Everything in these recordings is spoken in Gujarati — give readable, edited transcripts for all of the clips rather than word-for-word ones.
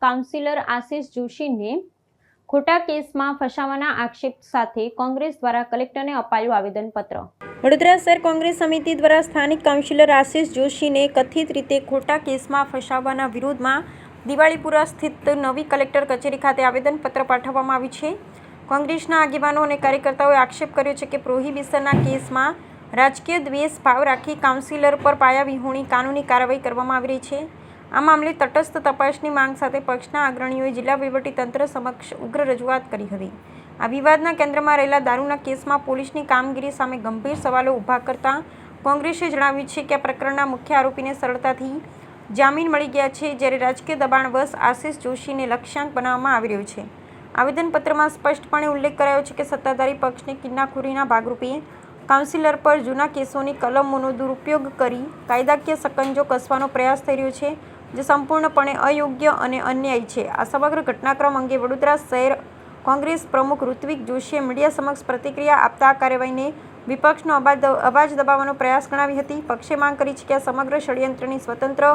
કાઉન્સિલર આશિષ જોશીને ખોટા કેસમાં ફસાવાના આક્ષેપ સાથે કોંગ્રેસ દ્વારા કલેક્ટરને અપાયું આવેદનપત્ર। વડોદરા શહેર કોંગ્રેસ સમિતિ દ્વારા સ્થાનિક કાઉન્સિલર આશિષ જોશીને કથિત રીતે ખોટા કેસમાં ફસાવવાના વિરોધમાં દિવાળીપુરા સ્થિત નવી કલેક્ટર કચેરી ખાતે આવેદનપત્ર પાઠવવામાં આવ્યું છે। કોંગ્રેસના આગેવાનો અને કાર્યકર્તાઓએ આક્ષેપ કર્યો છે કે પ્રોહિબિશનના કેસમાં રાજકીય દ્વેષ ભાવ રાખી કાઉન્સિલર પર પાયાવિહોણી કાનૂની કાર્યવાહી કરવામાં આવી રહી છે। આ મામલે તટસ્થ તપાસની માંગ સાથે પક્ષના અગ્રણીઓએ જિલ્લા વહીવટીતંત્ર સમક્ષ ઉગ્ર રજૂઆત કરી હતી। આ વિવાદના કેન્દ્રમાં રહેલા દારૂના કેસમાં પોલીસની કામગીરી સામે ગંભીર સવાલો ઊભા કરતા કોંગ્રેસે જણાવ્યું છે કે આ પ્રકરણના મુખ્ય આરોપીને સરળતાથી જામીન મળી ગયા છે, જ્યારે રાજકીય દબાણવશ આશિષ જોશીને લક્ષ્યાંક બનાવવામાં આવી રહ્યું છે। આવેદનપત્રમાં સ્પષ્ટપણે ઉલ્લેખ કરાયો છે કે સત્તાધારી પક્ષની કિન્નાખોરીના ભાગરૂપે કાઉન્સિલર પર જૂના કેસોની કલમોનો દુરુપયોગ કરી કાયદાકીય સકંજો કસવાનો પ્રયાસ થઈ રહ્યો છે, જે સંપૂર્ણપણે અયોગ્ય અને અન્યાયી છે। આ સમગ્ર ઘટનાક્રમ અંગે વડોદરા શહેર કોંગ્રેસ પ્રમુખ ઋત્વિક જોશીએ મીડિયા સમક્ષ પ્રતિક્રિયા આપતા આ કાર્યવાહીને વિપક્ષનો અવાજ દબાવવાનો પ્રયાસ ગણાવી હતી। પક્ષે માંગ કરી છે કે આ સમગ્ર ષડયંત્રની સ્વતંત્ર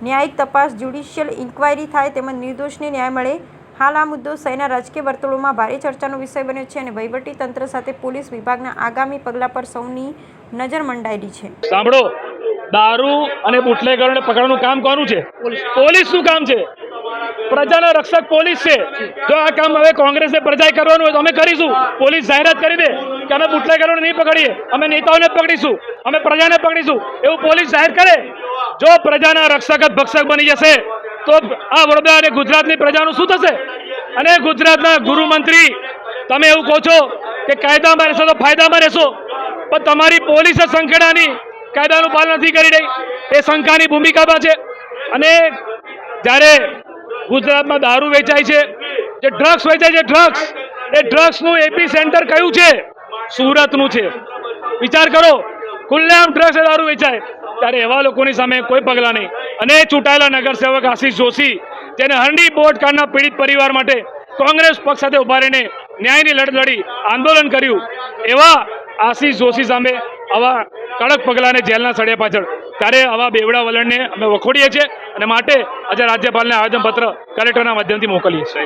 ન્યાયિક તપાસ જ્યુડિશિયલ ઇન્ક્વાયરી થાય તેમજ નિર્દોષને ન્યાય મળે। હાલ આ મુદ્દો શહેરના રાજકીય વર્તુળોમાં ભારે ચર્ચાનો વિષય બન્યો છે અને વહીવટી તંત્ર સાથે પોલીસ વિભાગના આગામી પગલાં પર સૌની નજર મંડાયેલી છે। સાંભળો, દારૂ અને બુટલેગરોને પકડવાનું કામ કોનું છે? પોલીસનું કામ છે। પ્રજાના રક્ષક પોલીસ છે। જો આ કામ હવે કોંગ્રેસને પ્રજાએ કરવાનું હોય તો અમે કરીશું। પોલીસ જાહેરાત કરી દે કે અમે બુટલેગરોને નહીં પકડીએ, અમે નેતાઓને પકડીશું, અમે પ્રજાને પકડીશું, એવું પોલીસ જાહેર કરે। જો પ્રજાના રક્ષક જ ભક્ષક બની જશે તો આ વડોદરા અને ગુજરાતની પ્રજાનું શું થશે? અને ગુજરાતના ગૃહમંત્રી તમે એવું કહો છો કે કાયદામાં રહેશો તો ફાયદામાં રહેશો, પણ તમારી પોલીસ સંખેડાની કાયદાનું પાલન નથી કરી રહી, એ શંકાની ભૂમિકામાં છે। અને જ્યારે ગુજરાતમાં દારૂ વેચાય છે, જે ડ્રગ્સ વેચાય છે, એ ડ્રગ્સનું એપી સેન્ટર કયું છે? સુરતનું છે। વિચાર કરો, ખુલ્લેઆમ ડ્રગ્સ દારૂ વેચાય, ત્યારે એવા લોકોની સામે કોઈ પગલાં નહીં। અને ચૂંટાયેલા નગરસેવક આશિષ જોશી, જેને હરણી બોટ કાંડના પીડિત પરિવાર માટે કોંગ્રેસ પક્ષ સાથે ઉભા રહીને ન્યાયની લડત લડી આંદોલન કર્યું, એવા આશિષ જોશી સામે આવા કડક પગલાંને જેલના સળિયા પાછળ, ત્યારે આવા બેવડા વલણને અમે વખોડીએ છીએ અને માટે આજે રાજ્યપાલને આવેદનપત્ર કલેક્ટરના માધ્યમથી મોકલીએ છીએ।